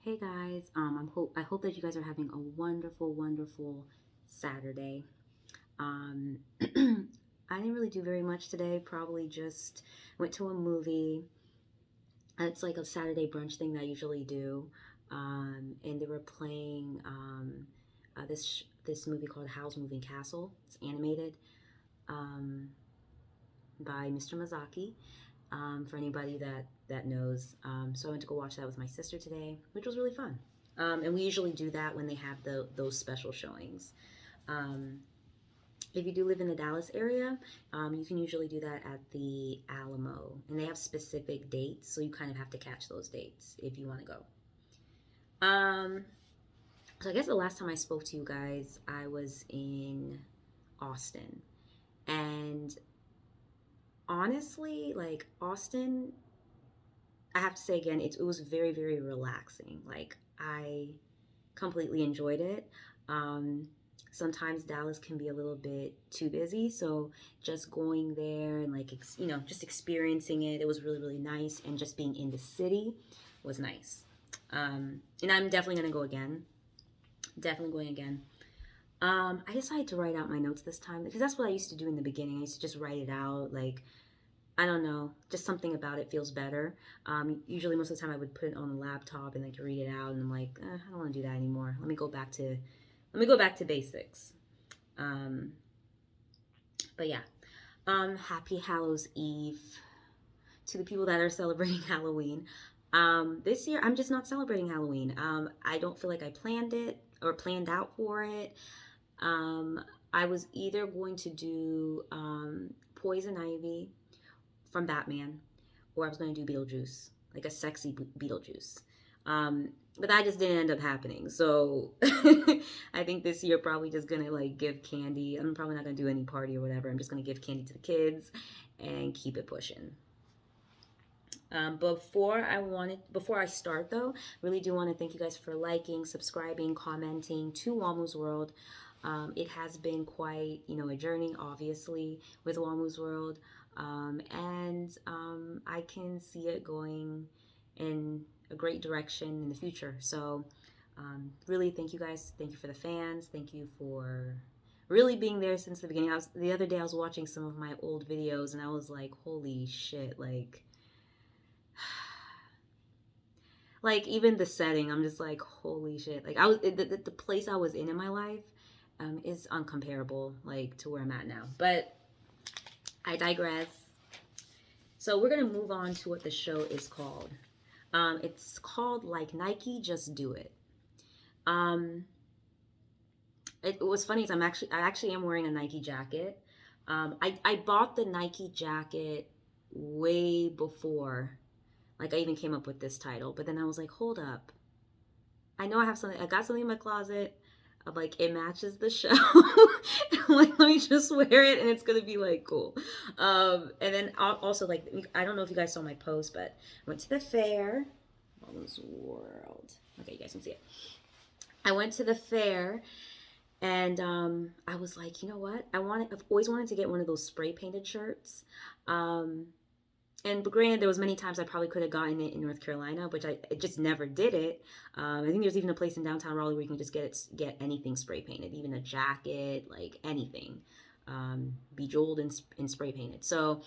Hey guys, I hope that you guys are having a wonderful Saturday. Um, I didn't really do very much today. Probably just went to a movie. It's like a Saturday brunch thing that I usually do. And they were playing this movie called Howl's Moving Castle. It's animated um, by Mr. Miyazaki. For anybody that knows. So I went to go watch that with my sister today, which was really fun. And we usually do that when they have those special showings. Um, if you do live in the Dallas area, you can usually do that at the Alamo, and they have specific dates, so you kind of have to catch those dates if you want to go. Um, so I guess the last time I spoke to you guys, I was in Austin, and honestly, like Austin, I have to say again, it was very relaxing. Like I completely enjoyed it. Um, Sometimes Dallas can be a little bit too busy, so just going there and like just experiencing it, it was really nice. And just being in the city was nice. And I'm definitely gonna go again. Definitely going again. I decided to write out my notes this time because that's what I used to do in the beginning. I used to just write it out, like I don't know, just something about it feels better. Usually, most of the time, I would put it on the laptop and like read it out, and I'm like, I don't want to do that anymore. Let me go back to basics. Um, but yeah, happy Hallows Eve to the people that are celebrating Halloween. This year, I'm just not celebrating Halloween. I don't feel like I planned it or planned out for it. Um, I was either going to do Poison Ivy from Batman, or I was going to do Beetlejuice, like a sexy Beetlejuice. But that just didn't end up happening. So I think this year probably just gonna like give candy. I'm probably not gonna do any party or whatever. I'm just gonna give candy to the kids and keep it pushing. Before I start though, really do want to thank you guys for liking, subscribing, commenting to Wamu's World. It has been quite, a journey, obviously, with Wamu's World, and I can see it going in a great direction in the future. So, really, thank you guys. Thank you for the fans. Thank you for really being there since the beginning. The other day I was watching some of my old videos, and I was like, holy shit, like even the setting, I'm just like, holy shit. Like the place I was in my life is uncomparable, like to where I'm at now. But I digress. So we're gonna move on to what the show is called. It's called Like Nike, Just Do It. Um, it was funny is I actually am wearing a Nike jacket. I bought the Nike jacket way before like I even came up with this title, but then I was like, hold up, I know I have something. I got something in my closet. I'm like, it matches the show. Like, let me just wear it, and it's gonna be like cool. And then also like, I don't know if you guys saw my post, but I went to the fair. Mama's World. Okay, you guys can see it. I went to the fair, and I was like, you know what? I've always wanted to get one of those spray painted shirts. Um, and granted, there was many times I probably could have gotten it in North Carolina, which I just never did it. I think there's even a place in downtown Raleigh where you can just get anything spray painted, even a jacket, like anything, bejeweled and spray painted. So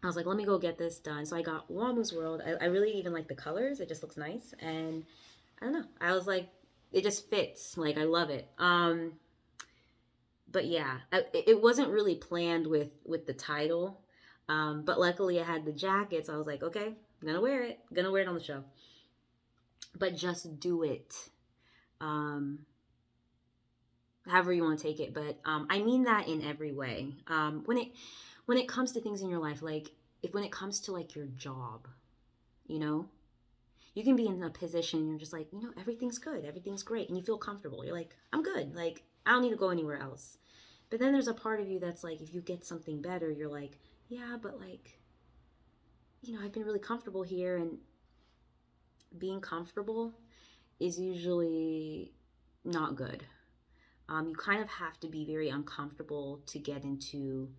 I was like, let me go get this done. So I got Wamu's World. I really even like the colors. It just looks nice, and I don't know. I was like, it just fits. Like I love it. But yeah, it wasn't really planned with the title. But luckily I had the jacket, so I was like, okay, I'm gonna wear it. I'm gonna wear it on the show. But just do it. Um, However you want to take it. But I mean that in every way. When it comes to things in your life, like if when it comes to like your job, you know, you can be in a position and you're just like, everything's good, everything's great, and you feel comfortable. You're like, I'm good. Like I don't need to go anywhere else. But then there's a part of you that's like, if you get something better, you're like, yeah, but like, I've been really comfortable here, and being comfortable is usually not good. You kind of have to be very uncomfortable to get into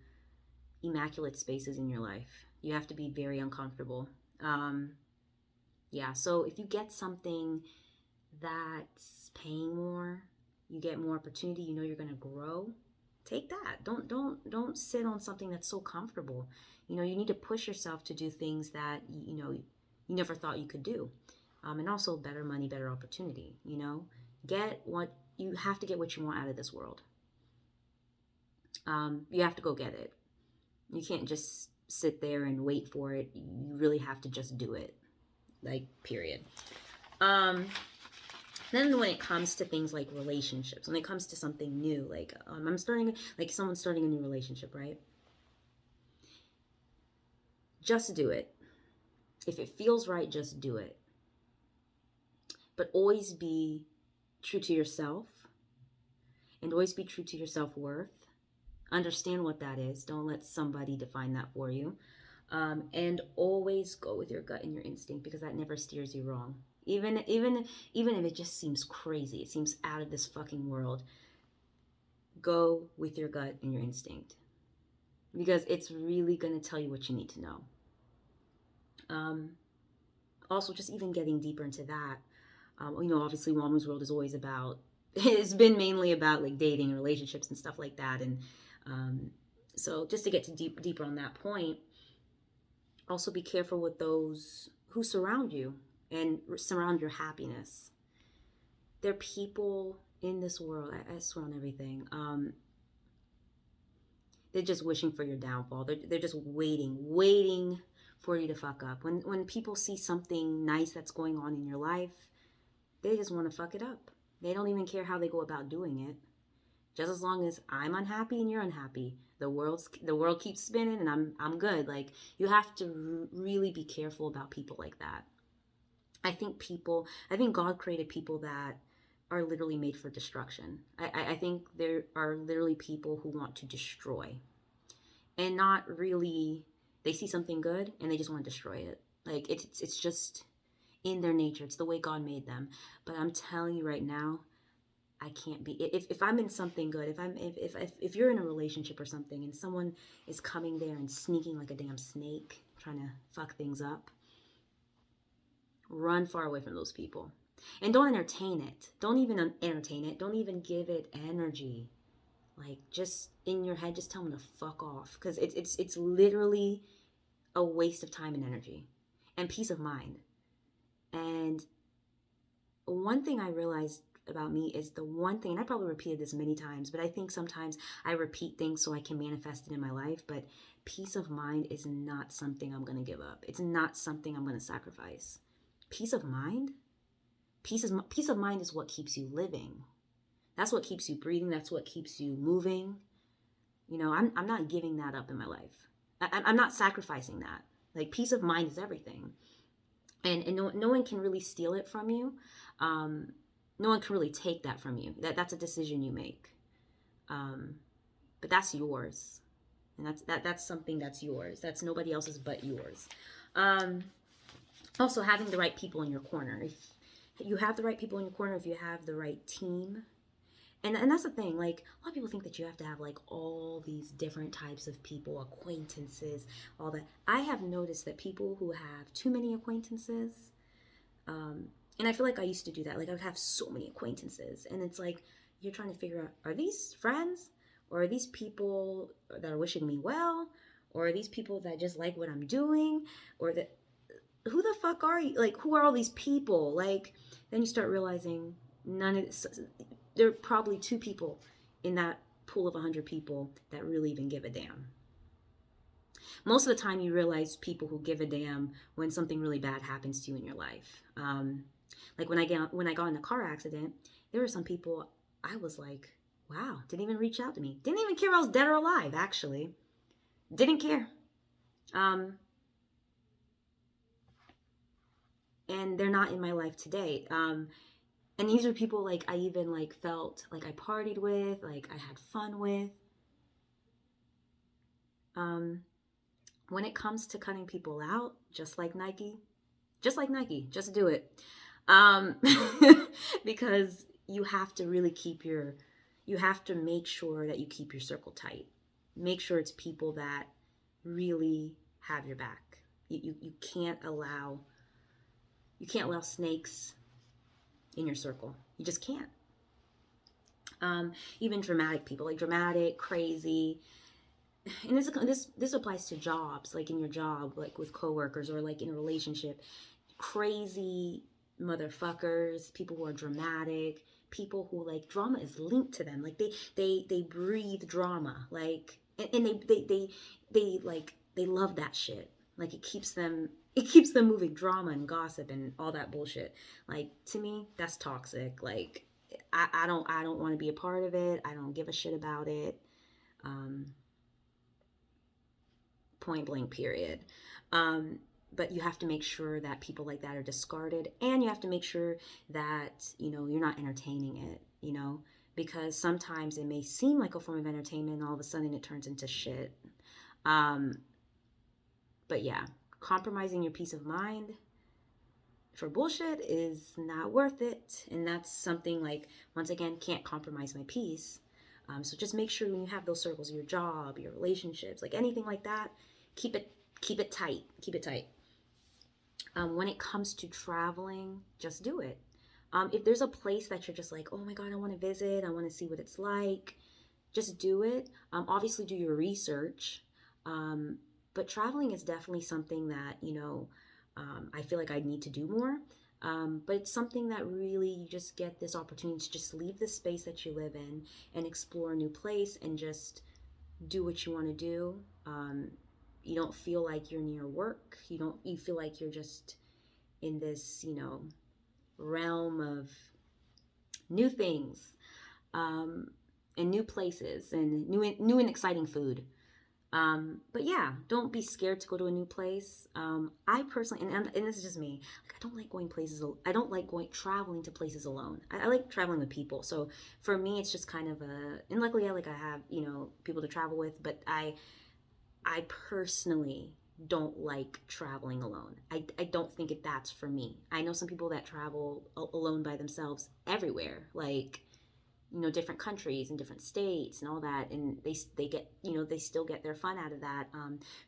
immaculate spaces in your life. You have to be very uncomfortable. Um, Yeah, so if you get something that's paying more, you get more opportunity, you know you're going to grow, take that. Don't sit on something that's so comfortable. You know, you need to push yourself to do things that you know you never thought you could do. And also better money, better opportunity, you know. Get what you have to get what you want out of this world. You have to go get it. You can't just sit there and wait for it. You really have to just do it. Like period. Um then when it comes to things like relationships, when it comes to something new, like I'm starting, like someone's starting a new relationship, right? Just do it. If it feels right, just do it. But always be true to yourself, and always be true to your self-worth. Understand what that is. Don't let somebody define that for you. And always go with your gut and your instinct, because that never steers you wrong. Even if it just seems crazy, it seems out of this fucking world, go with your gut and your instinct, because it's really going to tell you what you need to know. Um, Also, just even getting deeper into that, you know, obviously, Wamu's world is always about, it's been mainly about like dating and relationships and stuff like that. And so, just to get to deeper on that point, also be careful with those who surround you and surround your happiness. There are people in this world, I swear on everything, they're just wishing for your downfall. They're just waiting for you to fuck up. When people see something nice that's going on in your life, they just want to fuck it up. They don't even care how they go about doing it. Just as long as I'm unhappy and you're unhappy, the world keeps spinning and I'm good. Like you have to really be careful about people like that. I think God created people that are literally made for destruction. I think there are literally people who want to destroy, and not really, they see something good and they just want to destroy it. Like it's just in their nature. It's the way God made them. But I'm telling you right now, I can't be, if I'm in something good, if you're in a relationship or something and someone is coming there and sneaking like a damn snake trying to fuck things up, run far away from those people. And don't entertain it. Don't even entertain it. Don't even give it energy. Like just in your head, just tell them to fuck off, because it's literally a waste of time and energy and peace of mind. And one thing I realized about me is the one thing, and I probably repeated this many times, but I think sometimes I repeat things so I can manifest it in my life. But peace of mind is not something I'm going to give up. It's not something I'm going to sacrifice. Peace of mind, peace of mind is what keeps you living. That's what keeps you breathing. That's what keeps you moving. You know, I'm not giving that up in my life. I'm not sacrificing that. Like peace of mind is everything. And no one can really steal it from you. No one can really take that from you. That's a decision you make. Um, but that's yours. And that's something that's yours. That's nobody else's but yours. Um, Also, having the right people in your corner. If you have the right people in your corner, if you have the right team, and that's the thing, like a lot of people think that you have to have like all these different types of people, acquaintances, all that. I have noticed that people who have too many acquaintances, and I feel like I used to do that, like I would have so many acquaintances, and it's like you're trying to figure out, are these friends, or are these people that are wishing me well, or are these people that just like what I'm doing, or that, who the fuck are you, like who are all these people, like then you start realizing none of this, there are probably two people in that pool of 100 people that really even give a damn. Most of the time you realize people who give a damn when something really bad happens to you in your life. Like when I got in a car accident, there were some people I was like, wow, didn't even reach out to me, didn't even care if I was dead or alive, actually didn't care. um, and they're not in my life today. And these are people like I even like felt like I partied with, like I had fun with. um, when it comes to cutting people out, just do it. um, because you have to really you have to make sure that you keep your circle tight. Make sure it's people that really have your back. You can't allow You can't allow snakes in your circle. You just can't. Even dramatic people, like dramatic, crazy, and this applies to jobs, like in your job, like with coworkers or like in a relationship. Crazy motherfuckers, people who are dramatic, people who like drama is linked to them. Like they breathe drama, like and they like they love that shit. Like it keeps them moving, drama and gossip and all that bullshit. Like to me, that's toxic. Like I don't want to be a part of it. I don't give a shit about it. Um, Point blank period. But you have to make sure that people like that are discarded, and you have to make sure that you're not entertaining it, because sometimes it may seem like a form of entertainment and all of a sudden it turns into shit. um, but yeah, compromising your peace of mind for bullshit is not worth it, and that's something, like, once again, can't compromise my peace. So just make sure when you have those circles, your job, your relationships, like anything like that, keep it tight. Keep it tight. When it comes to traveling, just do it. If there's a place that you're just like, oh my God, I want to visit, I want to see what it's like, just do it. Obviously, do your research. But traveling is definitely something that, I feel like I need to do more. But it's something that really you just get this opportunity to just leave the space that you live in and explore a new place and just do what you want to do. You don't feel like you're near work. You feel like you're just in this, realm of new things, um, and new places and new and exciting food. But yeah, don't be scared to go to a new place. I personally, and this is just me, like, I don't like going places. I don't like going traveling to places alone. I like traveling with people. So for me, it's just kind of and luckily I have, people to travel with, but I personally don't like traveling alone. I don't think that's for me. I know some people that travel alone by themselves everywhere, like, different countries and different states and all that, and they get, they still get their fun out of that.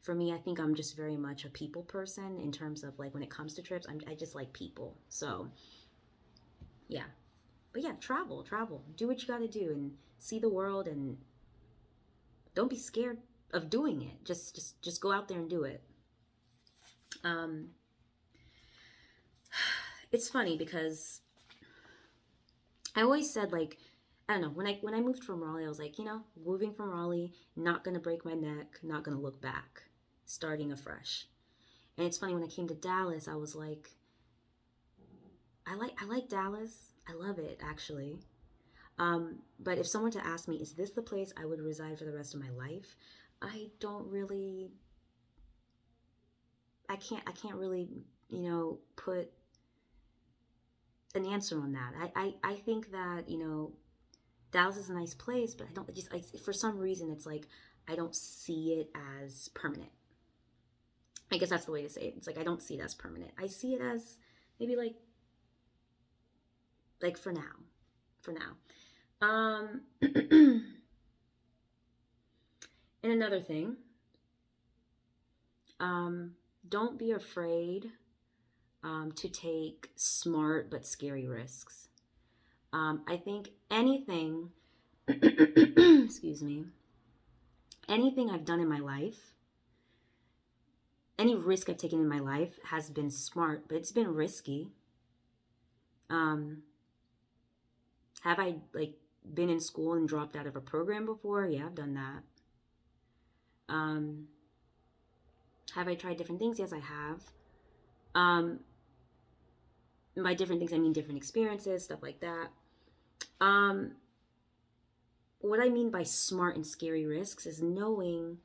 For me, I think I'm just very much a people person in terms of, like, when it comes to trips, I just like people. So yeah, but yeah, travel, do what you got to do and see the world, and don't be scared of doing it. Just go out there and do it. um it's funny because I always said, like, I don't know, when I moved from Raleigh, I was like, moving from Raleigh, not gonna break my neck, not gonna look back, starting afresh. And it's funny, when I came to Dallas, I was like, I like Dallas. I love it, actually. But if someone to ask me, is this the place I would reside for the rest of my life? I don't really I can't really, put an answer on that. I think that, Dallas is a nice place, but for some reason, it's like I don't see it as permanent. I guess that's the way to say it. It's like I don't see it as permanent. I see it as maybe like for now, for now. And another thing, um, don't be afraid to take smart but scary risks. I think anything, excuse me, anything I've done in my life, any risk I've taken in my life has been smart, but it's been risky. Um, have I, like, been in school and dropped out of a program before? Yeah, I've done that. Um, have I tried different things? Yes, I have. Um, by different things, I mean different experiences, stuff like that. Um, what I mean by smart and scary risks is knowing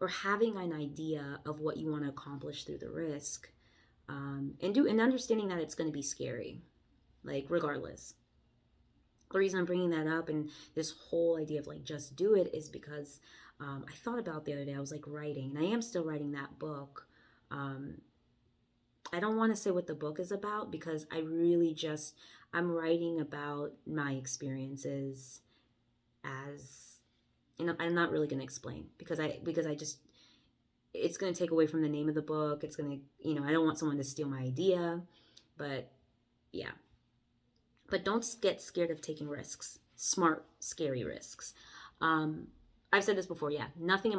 or having an idea of what you want to accomplish through the risk, and understanding that it's going to be scary, like, regardless. The reason I'm bringing that up and this whole idea of, like, just do it is because I thought about the other day. I was, like, writing, and I am still writing that book. Um, I don't want to say what the book is about because I'm writing about my experiences as, and I'm not really going to explain because I just, it's going to take away from the name of the book. It's going to, I don't want someone to steal my idea. But yeah. But don't get scared of taking risks. Smart, scary risks. I've said this before, yeah. Nothing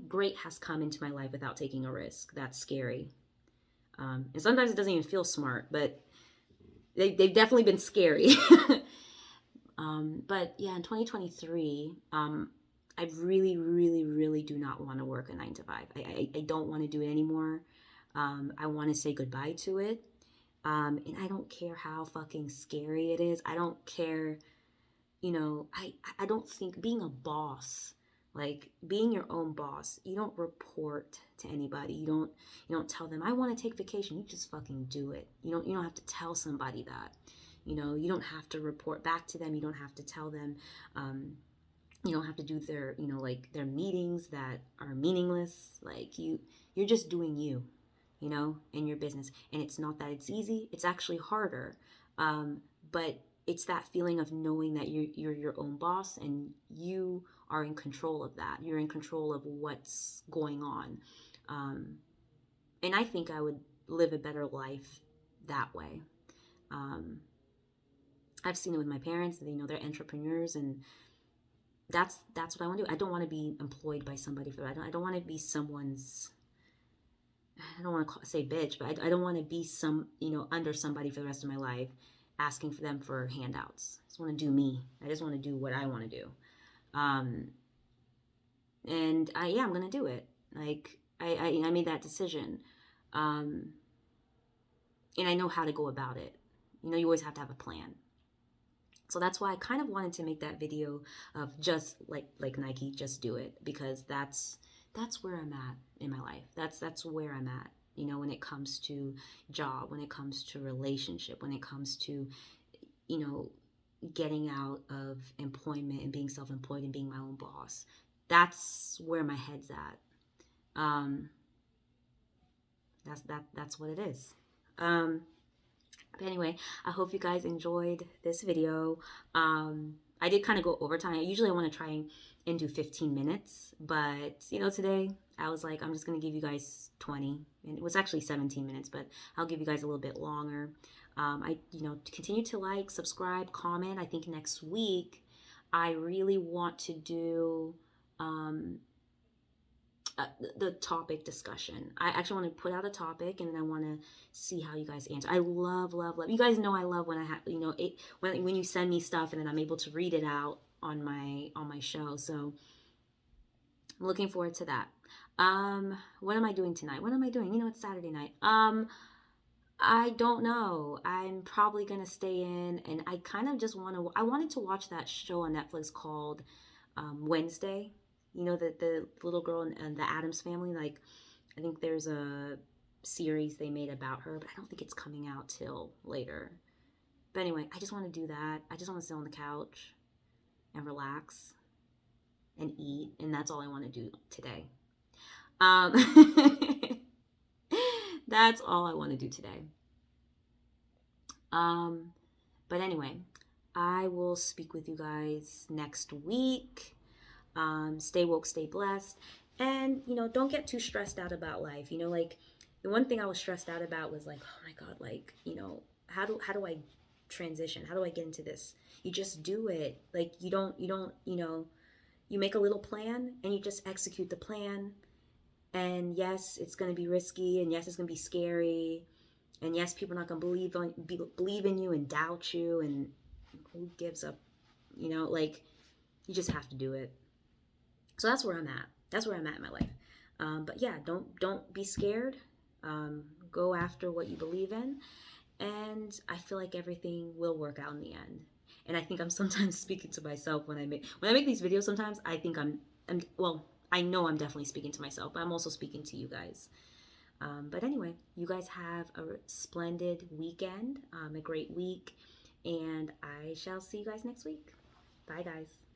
great has come into my life without taking a risk. That's scary. And sometimes it doesn't even feel smart, but they've definitely been scary. But yeah, in 2023, I really, really, really do not want to work a 9 to 5. I don't want to do it anymore. I want to say goodbye to it. And I don't care how fucking scary it is. I don't care, I don't think being a boss, like being your own boss, you don't report to anybody. You don't tell them I want to take vacation. You just fucking do it. You don't have to tell somebody that. You don't have to report back to them. You don't have to tell them. You don't have to do their, like their meetings that are meaningless. Like you're just doing you, in your business. And it's not that it's easy. It's actually harder. But it's that feeling of knowing that you're your own boss and you are in control of that. You're in control of what's going on. And I think I would live a better life that way. I've seen it with my parents. They're entrepreneurs, and that's what I want to do. I don't want to be employed by somebody for that. I don't want to be someone's. I don't want to say bitch, but I don't want to be under somebody for the rest of my life, asking for them for handouts. I just want to do me. I just want to do what I want to do. And I'm gonna do it. Like I made that decision, and I know how to go about it. You always have to have a plan. So that's why I kind of wanted to make that video of just like Nike, just do it, because that's where I'm at in my life. That's where I'm at, when it comes to job, when it comes to relationship, when it comes to, getting out of employment and being self-employed and being my own boss. That's where my head's at. That's what it is. But anyway, I hope you guys enjoyed this video. I did kind of go overtime. Usually I want to try and do 15 minutes, but today I was like, I'm just going to give you guys 20, and it was actually 17 minutes, but I'll give you guys a little bit longer. Continue to like, subscribe, comment. I think next week I really want to do the topic discussion. I actually want to put out a topic, and then I want to see how you guys answer. I love, love, love. You guys know I love when I have, when you send me stuff and then I'm able to read it out on my show. So I'm looking forward to that. What am I doing tonight? What am I doing? It's Saturday night. I don't know. I'm probably gonna stay in, and I kind of just I wanted to watch that show on Netflix called Wednesday. The little girl and the Addams family. Like, I think there's a series they made about her, but I don't think it's coming out till later. But anyway, I just want to do that. I just want to sit on the couch and relax and eat, and that's all I want to do today. That's all I want to do today. But anyway, I will speak with you guys next week. Stay woke, stay blessed, and don't get too stressed out about life. Like the one thing I was stressed out about was like, oh my god, like how do I transition? How do I get into this? You just do it. Like you don't you make a little plan and you just execute the plan. And yes, it's gonna be risky, and yes, it's gonna be scary, and yes, people are not gonna believe in you and doubt you, and who gives up? Like you just have to do it. So that's where I'm at. That's where I'm at in my life. But yeah, don't be scared. Go after what you believe in, and I feel like everything will work out in the end. And I think I'm sometimes speaking to myself when I make these videos. Sometimes I think I know I'm definitely speaking to myself, but I'm also speaking to you guys. But anyway, you guys have a splendid weekend, a great week, and I shall see you guys next week. Bye, guys.